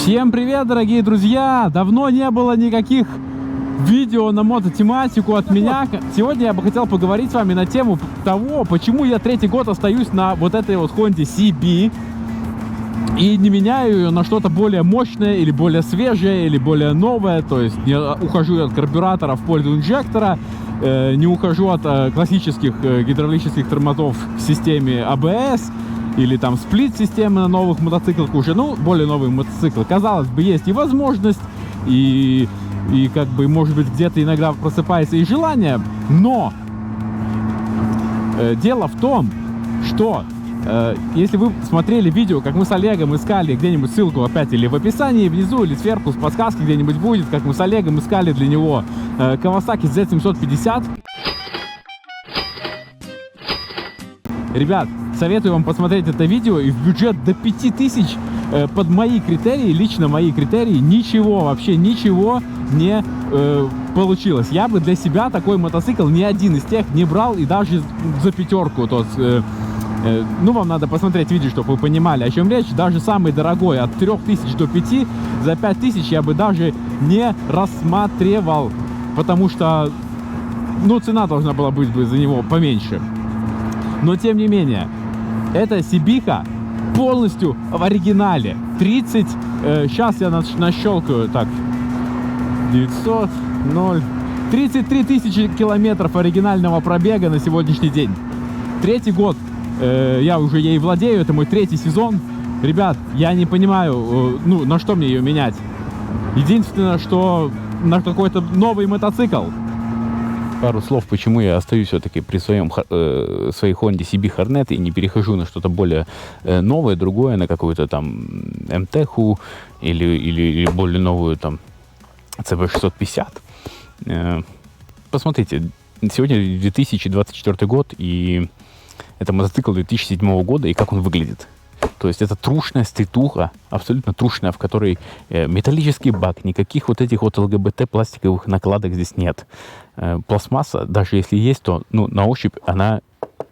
Всем привет, дорогие друзья! Давно не было никаких видео на мототематику от меня. Сегодня я бы хотел поговорить с вами на тему того, почему я третий год остаюсь на вот этой вот Honda CB и не меняю ее на что-то более мощное, или более свежее, или более новое. То есть не ухожу от карбюратора в пользу инжектора, не ухожу от классических гидравлических тормозов в системе ABS, или там сплит-системы на новых мотоциклах уже, ну, более новые мотоциклы. Казалось бы, есть и возможность, и как бы, может быть, где-то иногда просыпается и желание, но дело в том, что если вы смотрели видео, как мы с Олегом искали где-нибудь, ссылку опять или в описании внизу, или сверху с подсказки где-нибудь будет, как мы с Олегом искали для него Kawasaki Z750. Ребят, советую вам посмотреть это видео, и в бюджет до 5000 под мои критерии, лично мои критерии, ничего, вообще ничего не получилось. Я бы для себя такой мотоцикл ни один из тех не брал, и даже за пятерку. То есть, ну, вам надо посмотреть видео, чтобы вы понимали, о чем речь. Даже самый дорогой, от 3000 до 5, за 5000 я бы даже не рассматривал, потому что, ну, цена должна была быть бы за него поменьше. Но, тем не менее, эта Сибиха полностью в оригинале. 30, сейчас я нащелкаю, так, 900, 0, 33 тысячи километров оригинального пробега на сегодняшний день. Третий год я уже ей владею, это мой третий сезон. Ребят, я не понимаю, ну, на что мне ее менять. Единственное, что на какой-то новый мотоцикл. Пару слов, почему я остаюсь все-таки при своей Honda CB Hornet и не перехожу на что-то более новое, другое, на какую-то там МТХу или более новую там CB650. Посмотрите, сегодня 2024 год, и это мотоцикл 2007 года, и как он выглядит. То есть это трушная стритуха, абсолютно трушная, в которой металлический бак, никаких вот этих вот ЛГБТ пластиковых накладок здесь нет. Пластмасса, даже если есть, то, ну, на ощупь она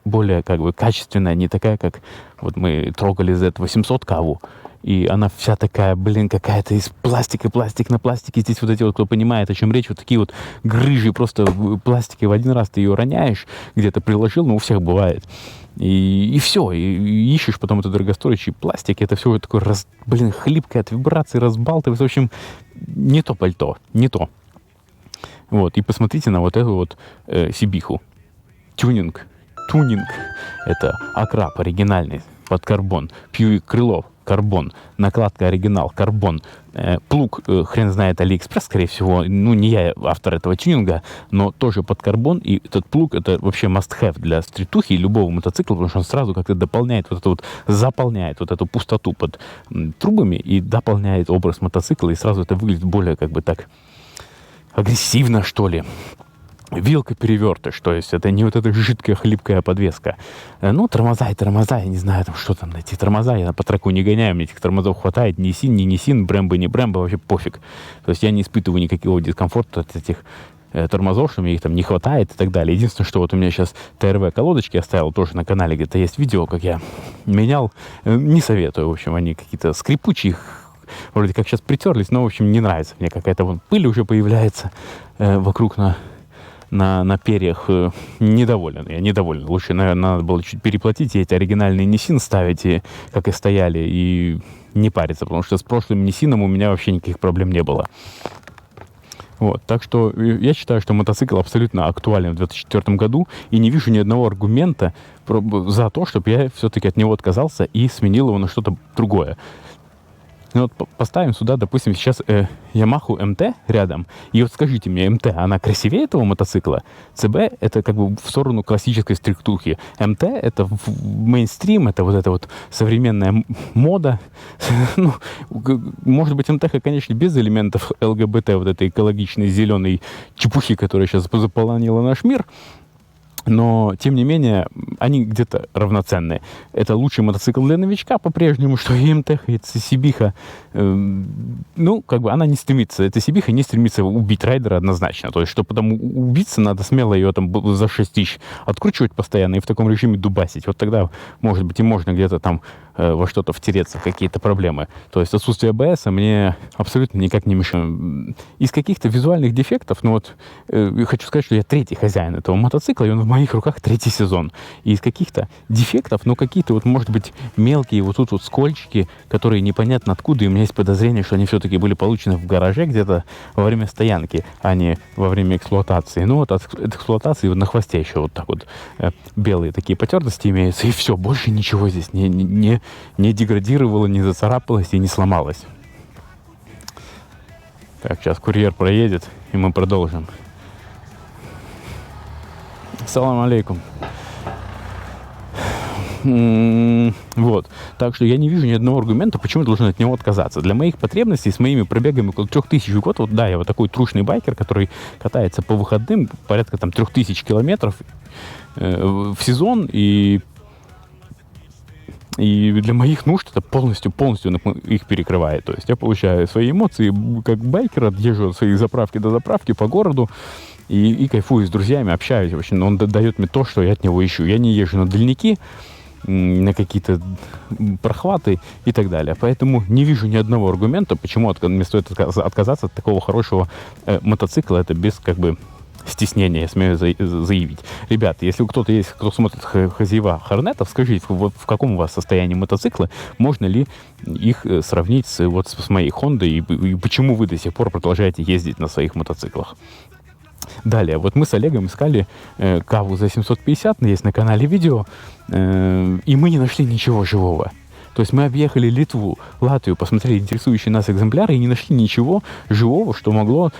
более как бы качественная, не такая, как вот мы трогали Z800 Каву, и она вся такая, блин, какая-то из пластика, пластик на пластике. Здесь вот эти вот, кто понимает, о чем речь, вот такие вот грыжи просто пластики. В один раз ты ее роняешь, где-то приложил, но у всех бывает. И все, и ищешь потом этот дорогостоящий пластик, это все такое, блин, хлипкое от вибраций, разбалтывается. В общем, не то пальто, не то. Вот, и посмотрите на вот эту вот Сибиху. Тюнинг. Это акраб оригинальный под карбон. Пьюик крыло, карбон. Накладка оригинал, карбон. Плуг, хрен знает, Алиэкспресс, скорее всего. Ну, не я автор этого тюнинга, но тоже под карбон. И этот плуг, это вообще must-have для стритухи и любого мотоцикла, потому что он сразу как-то дополняет вот это вот, заполняет вот эту пустоту под трубами и дополняет образ мотоцикла. И сразу это выглядит более как бы так агрессивно, что ли. Вилка-перевертыш, то есть это не вот эта жидкая хлипкая подвеска. Ну, тормоза, я не знаю, там что там найти. Тормоза, я по траку не гоняю, мне этих тормозов хватает, ни син, не син, Брэмбо, не Брэмбо, вообще пофиг. То есть я не испытываю никакого дискомфорта от этих тормозов, что мне их там не хватает и так далее. Единственное, что вот у меня сейчас ТРВ-колодочки оставил, тоже на канале где-то есть видео, как я менял. Не советую, в общем, они какие-то скрипучие, вроде как сейчас притерлись, но, в общем, не нравится мне. Какая-то вон пыль уже появляется вокруг на перьях. Недоволен. Я недоволен. Лучше, наверное, надо было чуть переплатить и эти оригинальные Nissin ставить, и, как и стояли, и не париться, потому что с прошлым Nissin у меня вообще никаких проблем не было. Вот, так что я считаю, что мотоцикл абсолютно актуален в 2024 году, и не вижу ни одного аргумента за то, чтобы я все-таки от него отказался и сменил его на что-то другое. Ну, вот поставим сюда, допустим, сейчас Yamaha MT рядом. И вот скажите мне, MT, она красивее этого мотоцикла? CB это как бы в сторону классической стритухи. MT это в мейнстрим, это вот современная мода. Ну, может быть, MT, конечно, без элементов ЛГБТ, вот этой экологичной зеленой чепухи, которая сейчас заполонила наш мир. Но, тем не менее, они где-то равноценны. Это лучший мотоцикл для новичка по-прежнему, что и МТХ, и Сибиха. Ну, как бы она не стремится, эта Сибиха не стремится убить райдера однозначно. То есть, чтобы потом убиться, надо смело ее там за 6000 откручивать постоянно и в таком режиме дубасить. Вот тогда, может быть, и можно где-то там во что-то втереться, в какие-то проблемы. То есть отсутствие АБС мне абсолютно никак не мешает. Из каких-то визуальных дефектов, ну вот, хочу сказать, что я третий хозяин этого мотоцикла, и он в моих руках третий сезон. И из каких-то дефектов, ну какие-то вот, может быть, мелкие вот тут вот скольчики, которые непонятно откуда, и у меня есть подозрение, что они все-таки были получены в гараже где-то во время стоянки, а не во время эксплуатации. Ну вот от эксплуатации вот на хвосте еще вот так вот белые такие потертости имеются, и все, больше ничего здесь не деградировало, не зацарапалось и не сломалось. Так, сейчас курьер проедет, и мы продолжим. Салам алейкум. Вот. Так что я не вижу ни одного аргумента, почему я должен от него отказаться. Для моих потребностей, с моими пробегами около 3000 в год, вот да, я вот такой трушный байкер, который катается по выходным, порядка там 3000 километров в сезон, и для моих нужд это полностью их перекрывает. То есть я получаю свои эмоции как байкер, езжу от своей заправки до заправки по городу, и кайфую с друзьями, общаюсь. В общем, он дает мне то, что я от него ищу. Я не езжу на дальники, на какие-то прохваты и так далее. Поэтому не вижу ни одного аргумента, почему мне стоит отказаться от такого хорошего мотоцикла. Это без стеснения, я смею заявить. Ребята, если кто-то есть, кто смотрит хозяева Хорнетов, скажите, в каком у вас состоянии мотоцикла, можно ли их сравнить с моей Хондой, и почему вы до сих пор продолжаете ездить на своих мотоциклах. Далее, вот мы с Олегом искали Каву за 750, есть на канале видео, и мы не нашли ничего живого. То есть мы объехали Литву, Латвию, посмотрели интересующие нас экземпляры и не нашли ничего живого, что могло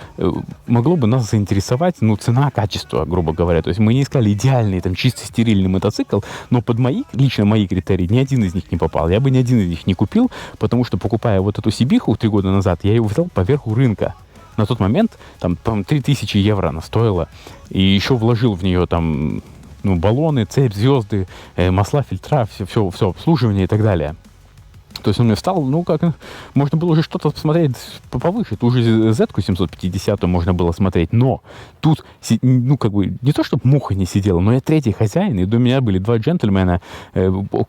бы нас заинтересовать, цена, качество, грубо говоря. То есть мы не искали идеальный, чисто стерильный мотоцикл, но под лично мои критерии ни один из них не попал. Я бы ни один из них не купил, потому что, покупая вот эту Сибиху 3 года назад, я ее взял поверху рынка. На тот момент, 3000 евро она стоила, и еще вложил в нее баллоны, цепь, звезды, масла, фильтра, все обслуживание и так далее. То есть он мне встал, можно было уже что-то посмотреть повыше. Ту же Z-ку 750 можно было смотреть, но тут, не то, чтобы муха не сидела, но я третий хозяин, и до меня были 2 джентльмена,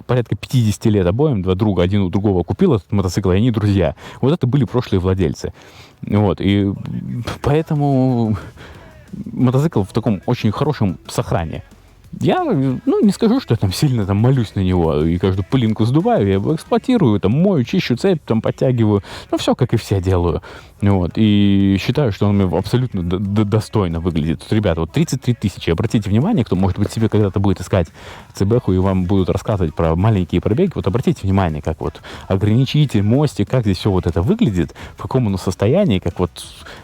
порядка 50 лет обоим, 2 друга, один у другого купил этот мотоцикл, и они друзья. Вот это были прошлые владельцы. Вот, и поэтому мотоцикл в таком очень хорошем сохране. Я, не скажу, что я сильно молюсь на него и каждую пылинку сдуваю, я его эксплуатирую, мою, чищу цепь, подтягиваю, все как и все делаю. Вот, и считаю, что он абсолютно достойно выглядит. Тут, ребята, 33 тысячи, обратите внимание, кто, может быть, себе когда-то будет искать ЦБХу и вам будут рассказывать про маленькие пробеги, обратите внимание, как ограничитель, мостик, как здесь все это выглядит, в каком оно состоянии, как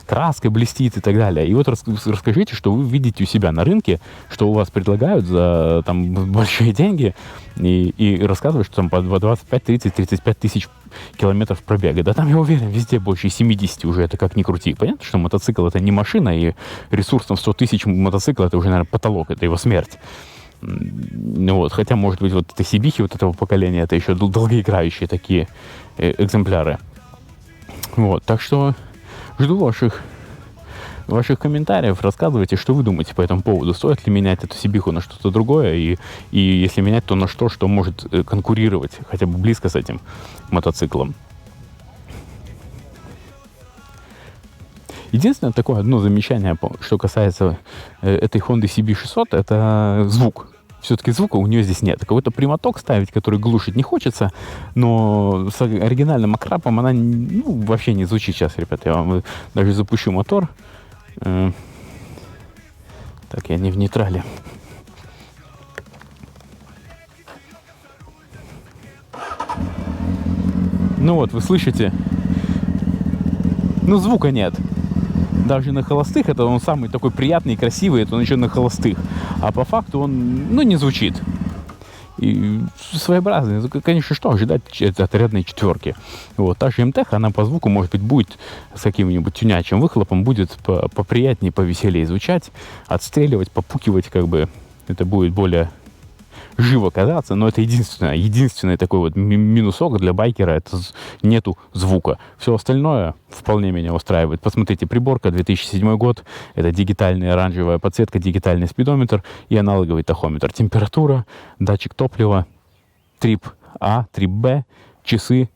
краска блестит и так далее. И расскажите, что вы видите у себя на рынке, что у вас предлагают за большие деньги, и рассказывают, что по 25, 30, 35 тысяч километров пробега. Да там, я уверен, везде больше 70 уже, это как ни крути. Понятно, что мотоцикл это не машина, и ресурс 100 тысяч мотоцикла это уже, наверное, потолок, это его смерть. Хотя, может быть, это Сибихи этого поколения, это еще долгоиграющие такие экземпляры. Так что жду ваших комментариев, рассказывайте, что вы думаете по этому поводу. Стоит ли менять эту Сибиху на что-то другое, и если менять, то на что может конкурировать хотя бы близко с этим мотоциклом. Единственное такое одно замечание, что касается этой Honda CB600, это звук. Все-таки звука у нее здесь нет. Какой-то прямоток ставить, который глушить не хочется, но с оригинальным акрапом она вообще не звучит. Сейчас, ребята, я вам даже запущу мотор. Так, я не в нейтрале. Вы слышите? Звука нет. Даже на холостых, это он самый такой приятный и красивый, это он еще на холостых. А по факту он, не звучит. И своеобразный. Конечно, что ожидать от рядной четверки. Та же МТХ, она по звуку, может быть, будет с каким-нибудь тюнячим выхлопом, будет поприятнее, повеселее звучать, отстреливать, попукивать, это будет более живо казаться, но это единственный такой минусок для байкера, это нету звука. Все остальное вполне меня устраивает. Посмотрите, приборка, 2007 год, это дигитальная оранжевая подсветка, дигитальный спидометр и аналоговый тахометр. Температура, датчик топлива, трип А, трип Б, часы,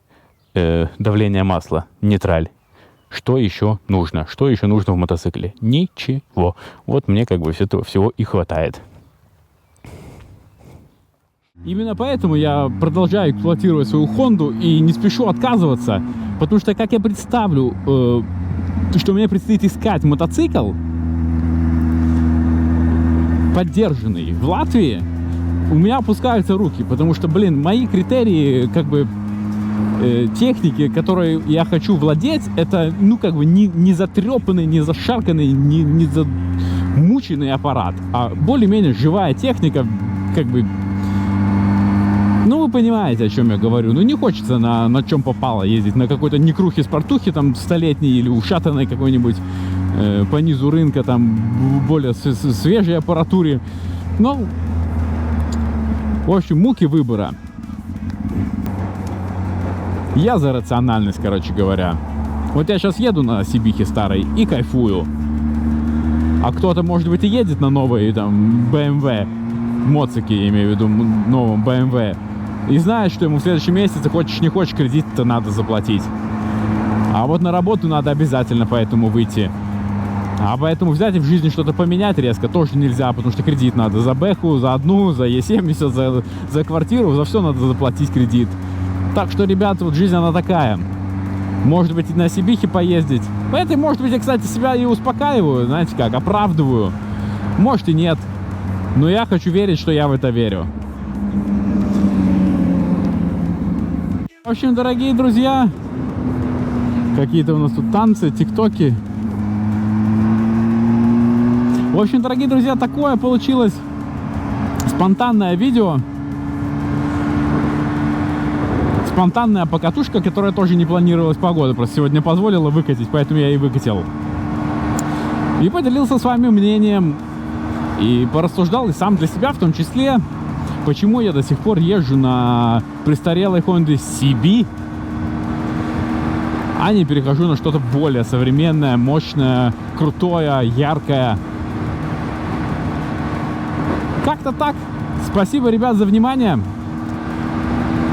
давление масла, нейтраль. Что еще нужно? Что еще нужно в мотоцикле? Ничего. Вот мне как бы этого всего и хватает. Именно поэтому я продолжаю эксплуатировать свою Хонду и не спешу отказываться, потому что, как я представлю, что мне предстоит искать мотоцикл, поддержанный в Латвии, у меня опускаются руки, потому что, блин, мои критерии, как бы, техники, которые я хочу владеть, это, ну, как бы, не затрепанный, не зашарканный, не замученный аппарат, а более-менее живая техника, как бы. Ну, вы понимаете, о чем я говорю. Ну, не хочется на чем попало ездить. На какой-то некрухе-спортухе, там, столетней или ушатанной какой-нибудь по низу рынка, там, более свежей аппаратуре. Ну, в общем, муки выбора. Я за рациональность, короче говоря. Вот я сейчас еду на Сибихе старой и кайфую. А кто-то, может быть, и едет на новой, там, BMW, моцике, я имею в виду, новом BMW, и знает, что ему в следующем месяце, хочешь не хочешь, кредит-то надо заплатить. А вот на работу надо обязательно поэтому выйти. А поэтому взять и в жизни что-то поменять резко тоже нельзя, потому что кредит надо за бэху, за одну, за Е70, за квартиру, за все надо заплатить кредит. Так что, ребята, вот жизнь она такая. Может быть, и на Сибихе поездить. Это, может быть, я, кстати, себя и успокаиваю, знаете как, оправдываю. Может и нет. Но я хочу верить, что я в это верю. В общем, дорогие друзья, какие-то у нас тут танцы, тиктоки. В общем, дорогие друзья, такое получилось спонтанное видео. Спонтанная покатушка, которая тоже не планировалась погода. Просто сегодня позволила выкатить, поэтому я и выкатил. И поделился с вами мнением. И порассуждал и сам для себя в том числе, почему я до сих пор езжу на престарелой Honda CB, а не перехожу на что-то более современное, мощное, крутое, яркое. Как-то так. Спасибо, ребят, за внимание.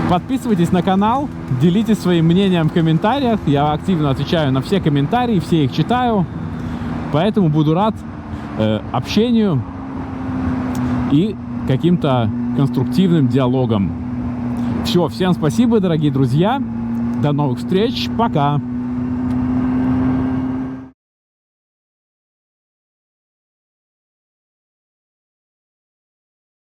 Подписывайтесь на канал, делитесь своим мнением в комментариях. Я активно отвечаю на все комментарии, все их читаю. Поэтому буду рад общению и каким-то конструктивным диалогом. Все, всем спасибо, дорогие друзья. До новых встреч. Пока.